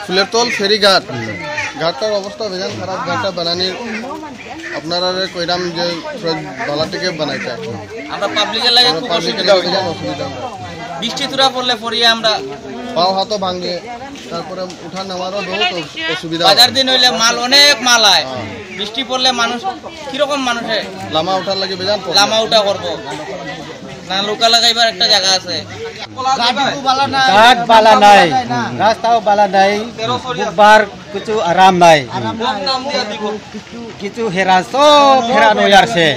ফুলেরতল ফেরিঘাট ঘাটটার অবস্থা বেজান খারাপ। ঘাটটা বানানির আপনারা কইরাম যে ভালো থেকে বানাইতে আমরা পাবলিকের লাগে খুব অসুবিধা হয়। বৃষ্টি তুরা পড়লে পড়িয়ে আমরা পাও হাতও ভাঙে, তারপরে উঠা নামারও বহুত অসুবিধা। বাজার দিন হইলে মাল অনেক মাল আয়, বৃষ্টি পড়লে মানুষ কিরকম মানুষে লামা উঠার লাগে বেজান লামা উঠা করবো না। লোকা লাগাইবার একটা জায়গা আছে, घाट बाला नहीं, रास्ताओं बाला नहीं, बाहर कुछ आराम नहीं, कुछ हेरा सब हेरान हो यार से।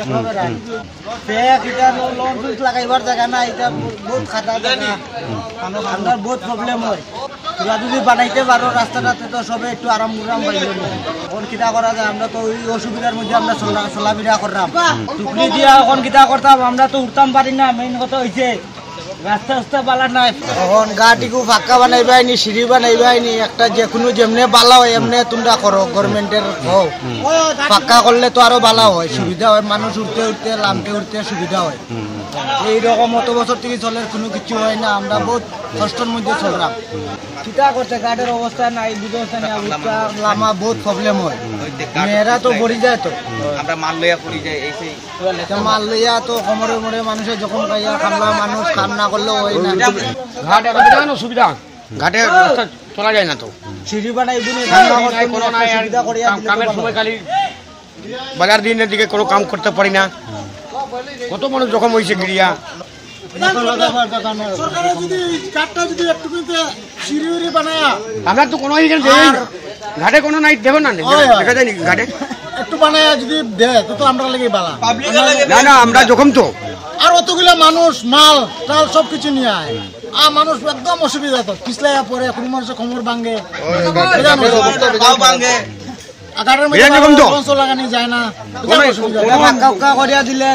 লাগাইবার জায়গা না, এটা বহুত খাতা জায়গা, আমরা বহুত প্রবলেম হয়। তোরা যদি বানাইতে পারো রাস্তাটাতে তো সবে একটু আরাম পাইল। এখন কিতা করা যায়, আমরা তো ওই অসুবিধার মধ্যে আমরা চলাফেরা করলাম। টুকলি দিয়া এখন কিতা করতাম, আমরা তো উঠতাম পারি না। মেইন কথা হয়েছে রাস্তা রাস্তা বালা নাই। এখন গাটিকু ফাঁকা বানাইবাই নি, সিঁড়ি বানাইবাই নি, একটা যে কোনো যেমনে বালা হয় এমনি তোমরা করো। গভর্নমেন্টের হোক ফাঁকা করলে তো আরো বালা হয়, সুবিধা হয়, মানুষ উঠতে উঠতে নামতে উঠতে সুবিধা হয়। এইরকম অত বছর থেকে চলে কোনো কিছু হয় না, আমরা বহুত কষ্টের মধ্যে চললাম। কিতা করতে গাড়ির অবস্থা নাই, বুঝতে নাই, লামা বহুত প্রবলেম হয়। মেয়েরা তো পড়ি যায়, তো আমরা মাল লইয়া পড়ি যাই। মাল লইয়া তো কোমরে মোড়ে মানুষের যখন খাইয়া খামলা মানুষ কাম না করলেও হয় না। घाट এখন অসুবিধা, ঘাটে রাস্তা চলা যায় না তো। সিঁড়ি বানাই দিনে কোনো নাই, কামের সময় খালি বাজার দিনের দিকে কোনো কাম করতে পারি না। কত মানুষ জখম হয়েছে গিরিয়া। আমরা তো কোনো ঘাটে কোনো নাই, দেখো না দেখা যায় নাকি ঘাটে একটু বানায় যদি দেয় তো আমরা লাগে বালা। না না, আমরা জখম তো। আর অতগুলা মানুষ মাল টাল সবকিছু নিয়ে আয়, আর মানুষ একদম অসুবিধা। তো পিছলাইয়া পরে কোনো মানুষের কোমর ভাঙে,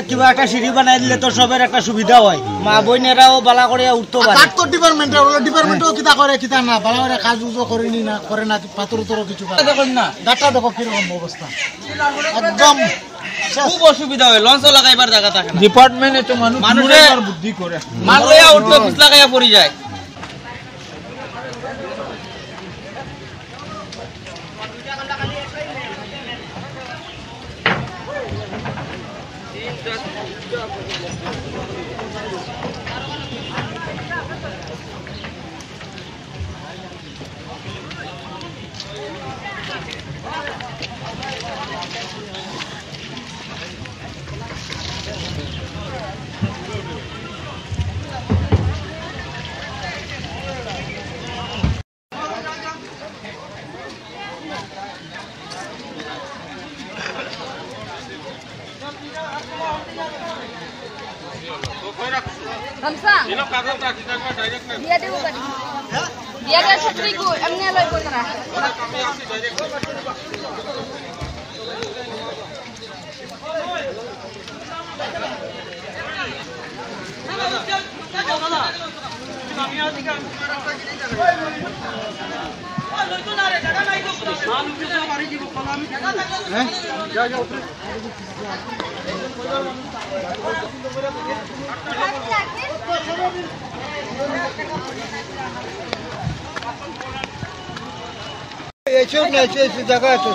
কিবা একটা সিঁড়ি বানাই দিলে তো সবের একটা সুবিধা হয়। মা বোনেরাও বালা করে উঠতে পারে। ডিপার্টমেন্টও কিতা করে কিতা না, বালা করে কাজ উজো করেনি না, করে না, পাথর উত্তর কিছু না। গাটটা দেখো কিরকম অবস্থা, একদম খুব অসুবিধা হয়। লঞ্চ লাগাইবার জায়গা থাকে না। ডিপার্টমেন্টে তো মানুষের বুদ্ধি করে মাল লইয়া উঠতে পিছলা গাইয়া পড়ি যায়। Ramsang. Dia ada bukan? Dia ada 1.000. Emni alai kontra. জায়গা আছে।